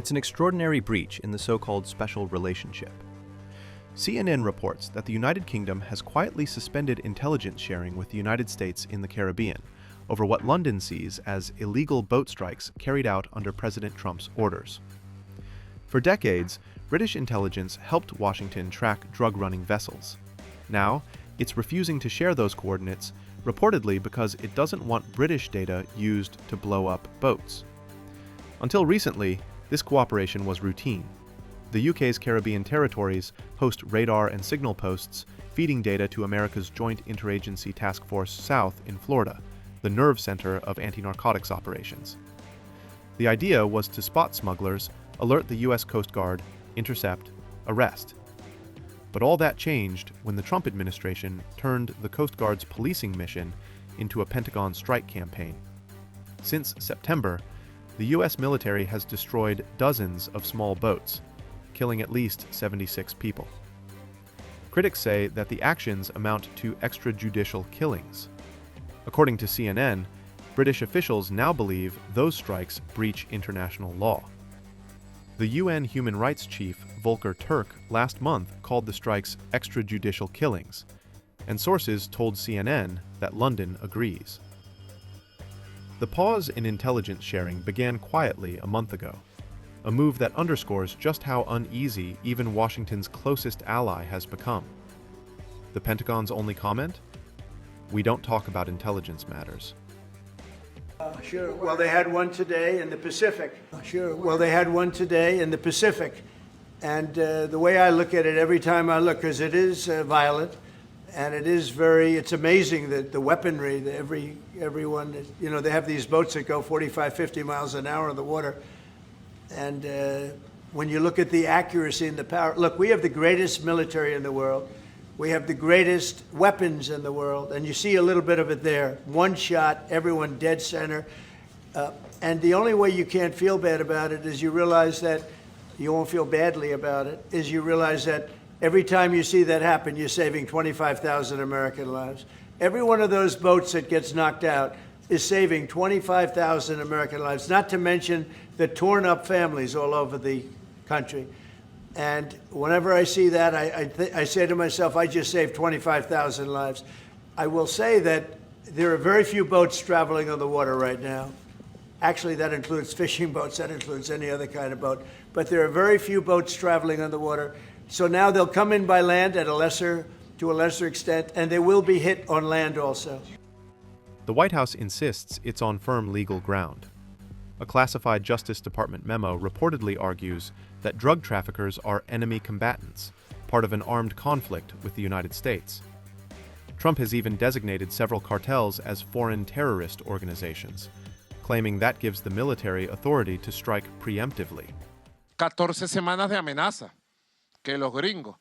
It's an extraordinary breach in the so-called special relationship. CNN reports that the United Kingdom has quietly suspended intelligence sharing with the United States in the Caribbean over what London sees as illegal boat strikes carried out under President Trump's orders. For decades, British intelligence helped Washington track drug-running vessels. Now, it's refusing to share those coordinates, reportedly because it doesn't want British data used to blow up boats. Until recently, this cooperation was routine. The UK's Caribbean territories host radar and signal posts feeding data to America's Joint Interagency Task Force South in Florida, the nerve center of anti-narcotics operations. The idea was to spot smugglers, alert the US Coast Guard, intercept, arrest. But all that changed when the Trump administration turned the Coast Guard's policing mission into a Pentagon strike campaign. Since September, the US military has destroyed dozens of small boats, killing at least 76 people. Critics say that the actions amount to extrajudicial killings. According to CNN, British officials now believe those strikes breach international law. The UN human rights chief, Volker Turk, last month called the strikes extrajudicial killings, and sources told CNN that London agrees. The pause in intelligence sharing began quietly a month ago, a move that underscores just how uneasy even Washington's closest ally has become. The Pentagon's only comment? We don't talk about intelligence matters. Sure. Well, they had one today in the Pacific. Sure. Well, they had one today in the Pacific. And the way I look at it every time I look, because it is violent, and it's amazing that the weaponry, that everyone, they have these boats that go 45, 50 miles an hour in the water. And when you look at the accuracy and the power, look, we have the greatest military in the world. We have the greatest weapons in the world, and you see a little bit of it there. One shot, everyone dead center. And the only way you can't feel bad about it is you realize that you won't feel badly about it, is you realize that every time you see that happen, you're saving 25,000 American lives. Every one of those boats that gets knocked out is saving 25,000 American lives, not to mention the torn up families all over the country. And whenever I see that, I say to myself, I just saved 25,000 lives. I will say that there are very few boats traveling on the water right now. Actually, that includes fishing boats, that includes any other kind of boat. But there are very few boats traveling on the water. So now they'll come in by land to a lesser extent, and they will be hit on land also. The White House insists it's on firm legal ground. A classified Justice Department memo reportedly argues that drug traffickers are enemy combatants, part of an armed conflict with the United States. Trump has even designated several cartels as foreign terrorist organizations, claiming that gives the military authority to strike preemptively. 14 semanas de amenaza, que los gringos,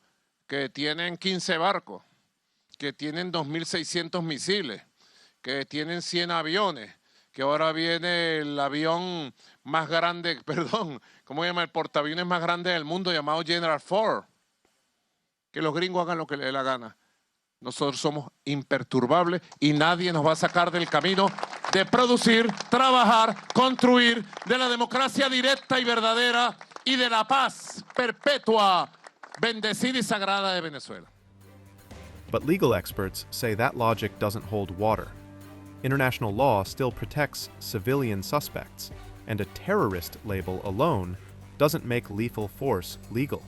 que tienen 15 barcos, que tienen 2.600 misiles, que tienen 100 aviones, que ahora viene el avión más grande, perdón, ¿cómo se llama? El portaaviones más grande del mundo llamado General Ford. Que los gringos hagan lo que les dé la gana. Nosotros somos imperturbables y nadie nos va a sacar del camino de producir, trabajar, construir, de la democracia directa y verdadera y de la paz perpetua, bendecida y sagrada de Venezuela. But legal experts say that logic doesn't hold water. International law still protects civilian suspects, and a terrorist label alone doesn't make lethal force legal.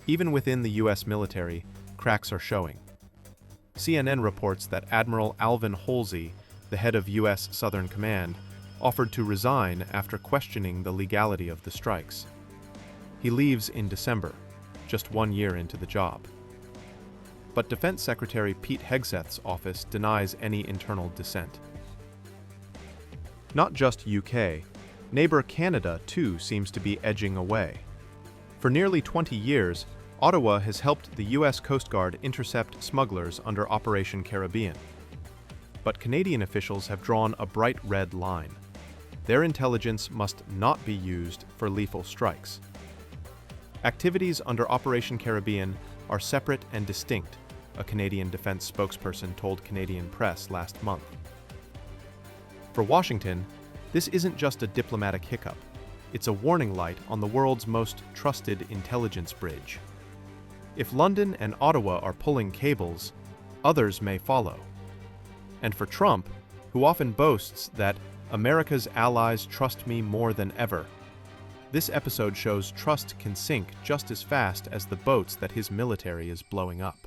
Even within the US military, cracks are showing. CNN reports that Admiral Alvin Holsey, the head of US Southern Command, offered to resign after questioning the legality of the strikes. He leaves in December, just 1 year into the job. But Defense Secretary Pete Hegseth's office denies any internal dissent. Not just UK, neighbor Canada too seems to be edging away. For nearly 20 years, Ottawa has helped the US Coast Guard intercept smugglers under Operation Caribbean. But Canadian officials have drawn a bright red line. Their intelligence must not be used for lethal strikes. Activities under Operation Caribbean are separate and distinct, a Canadian defense spokesperson told Canadian press last month. For Washington, this isn't just a diplomatic hiccup. it's a warning light on the world's most trusted intelligence bridge. If London and Ottawa are pulling cables, others may follow. And for Trump, who often boasts that America's allies trust me more than ever, this episode shows trust can sink just as fast as the boats that his military is blowing up.